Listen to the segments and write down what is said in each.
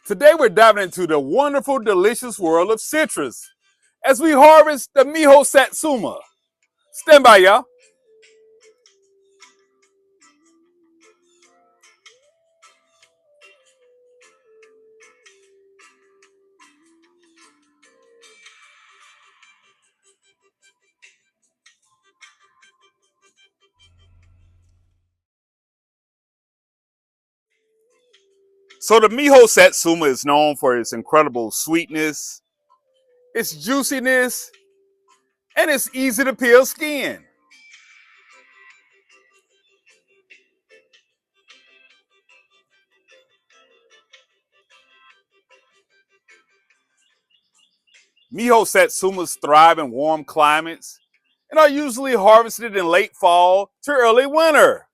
Today we're diving into the wonderful, delicious world of citrus as we harvest the Miho Satsuma. Stand by, y'all. So the Miho Satsuma is known for its incredible sweetness, its juiciness, and its easy to peel skin. Miho Satsumas thrive in warm climates and are usually harvested in late fall to early winter.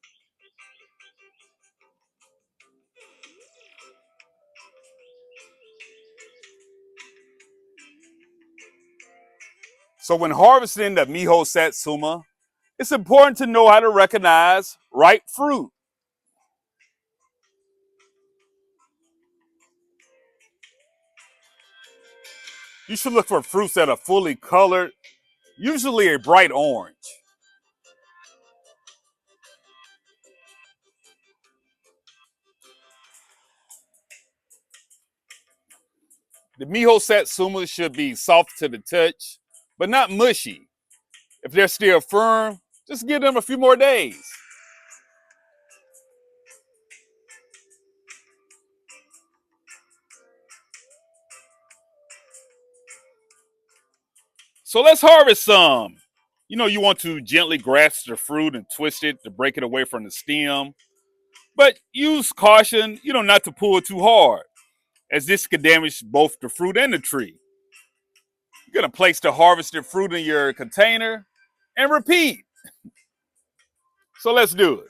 So when harvesting the Miho Satsuma, it's important to know how to recognize ripe fruit. You should look for fruits that are fully colored, usually a bright orange. The Miho Satsuma should be soft to the touch, but not mushy. If they're still firm, just give them a few more days. So let's harvest some. You want to gently grasp the fruit and twist it to break it away from the stem, but use caution, not to pull too hard, as this could damage both the fruit and the tree. You're gonna place the harvested fruit in your container and repeat. So let's do it.